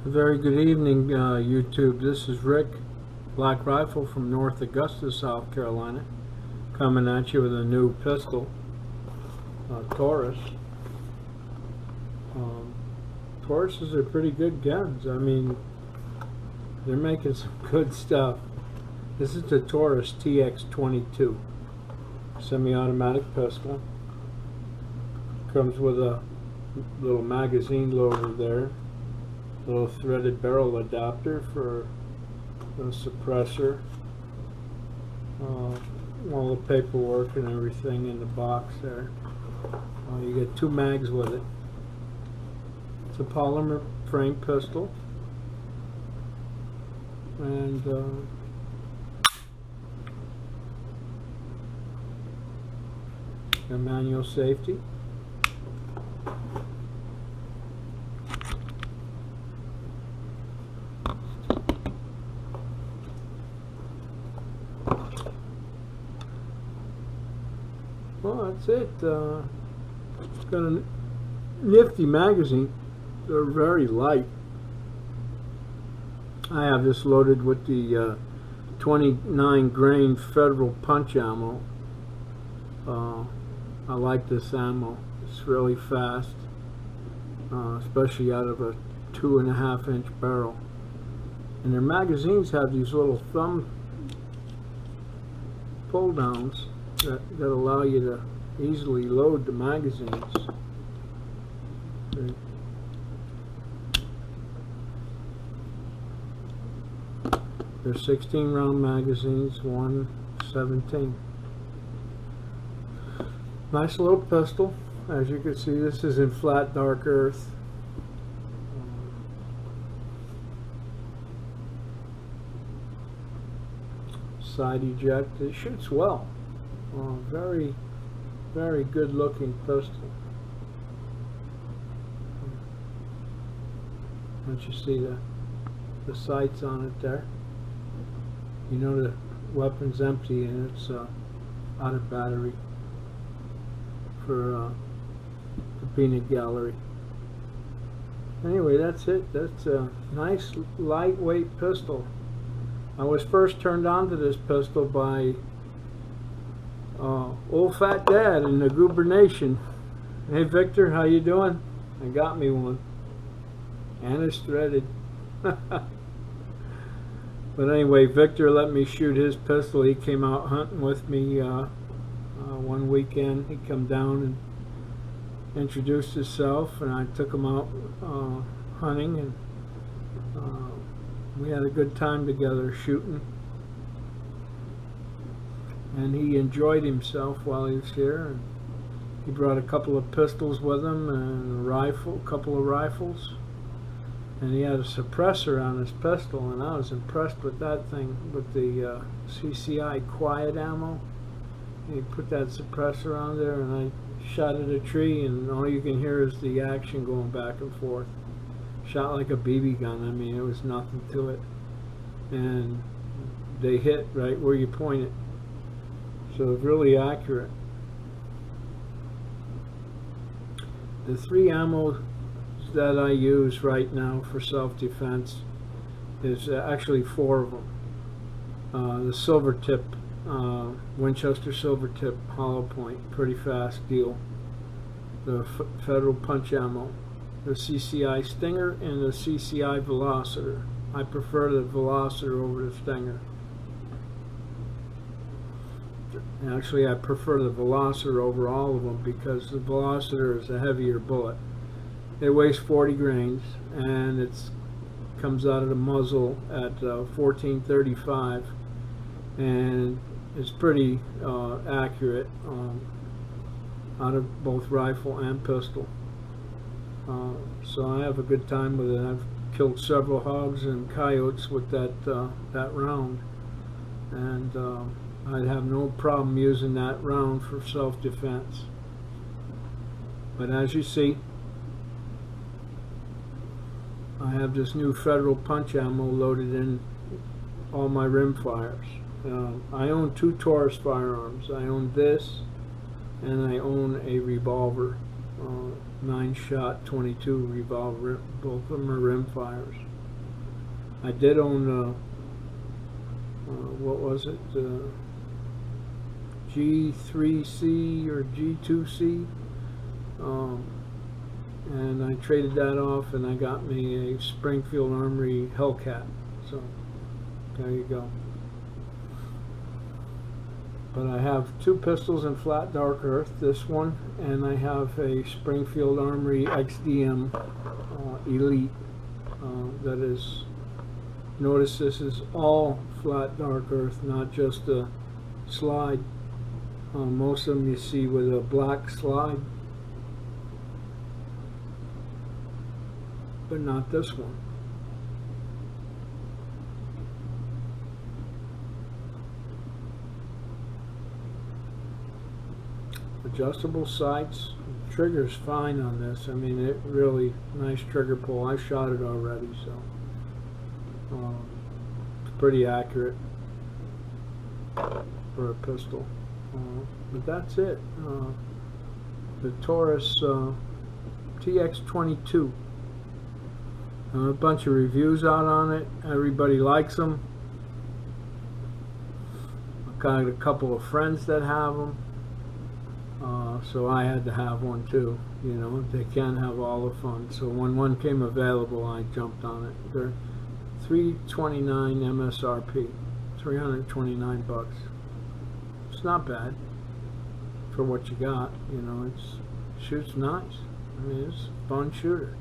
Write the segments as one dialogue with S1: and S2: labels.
S1: Very good evening, YouTube. This is Rick, Black Rifle from North Augusta, South Carolina, coming at you with a new pistol, Taurus. Tauruses are pretty good guns. I mean, they're making some good stuff. This is the Taurus Tx 22 semi-automatic pistol. Comes with a little magazine loader there. Little threaded barrel adapter for the suppressor, all the paperwork and everything in the box there. You get 2 mags with it. It's a polymer frame pistol, and a manual safety. Well, that's it. It's got a nifty magazine. They're very light. I have this loaded with the 29 grain Federal punch ammo. I like this ammo. It's really fast, especially out of a 2.5 inch barrel. And their magazines have these little thumb pull downs that allow you to easily load the magazines. They're 16 round magazines, 1/17. Nice little pistol. As you can see, this is in flat dark earth. Side eject. It shoots well. Very, very good looking pistol. Once you see the sights on it there, you know the weapon's empty and it's out of battery for the peanut gallery. Anyway, that's it. That's a nice lightweight pistol. I was first turned on to this pistol by old fat dad in the Goober Nation. Hey Victor, how you doing? I got me one, and it's threaded. But anyway, Victor let me shoot his pistol. He came out hunting with me one weekend. He come down and introduced himself, and I took him out hunting, and we had a good time together shooting. And he enjoyed himself while he was here. And he brought a couple of pistols with him and a couple of rifles. And he had a suppressor on his pistol, and I was impressed with that thing, with the CCI quiet ammo. And he put that suppressor on there, and I shot at a tree, and all you can hear is the action going back and forth. Shot like a BB gun. I mean, it was nothing to it. And they hit right where you point it. So it's really accurate. The 3 ammo that I use right now for self-defense is actually 4 of them. The silver tip, Winchester silver tip hollow point, pretty fast deal. The Federal punch ammo, the CCI Stinger, and the CCI Velociter. I prefer the Velociter over the Stinger. Actually, I prefer the Velociter over all of them because the Velociter is a heavier bullet. It weighs 40 grains, and it comes out of the muzzle at 1435, and it's pretty accurate out of both rifle and pistol. So I have a good time with it. I've killed several hogs and coyotes with that round, and I'd have no problem using that round for self-defense. But as you see, I have this new Federal punch ammo loaded in all my rimfires. I own 2 Taurus firearms. I own this, and I own a revolver, 9-shot 22 revolver. Both of them are rimfires. I did own what was it, G3C or G2C, and I traded that off and I got me a Springfield Armory Hellcat. So there you go. But I have two pistols in flat dark earth, this one, and I have a Springfield Armory XDM Elite that is, notice this is all flat dark earth, not just a slide. Most of them you see with a black slide, but not this one. Adjustable sights. Trigger's fine on this. I mean, it really nice trigger pull. I shot it already, so it's pretty accurate for a pistol. But that's it. The Taurus Tx 22. A bunch of reviews out on it. Everybody likes them. I've got a couple of friends that have them. So I had to have one too. You know, they can't have all the fun. So when one came available, I jumped on it. They're $329 MSRP, 329 bucks. It's not bad for what you got. You know, it shoots nice. I mean, it's a fun shooter.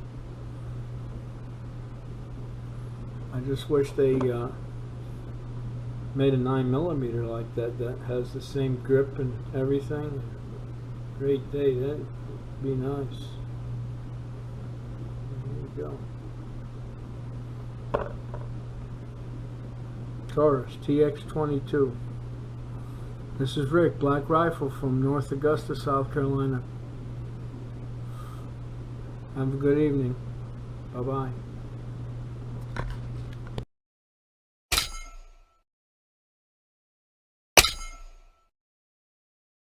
S1: I just wish they made a 9mm like that that has the same grip and everything. Great day, that'd be nice. There you go. Taurus Tx 22. This is Rick, Black Rifle from North Augusta, South Carolina. Have a good evening. Bye-bye.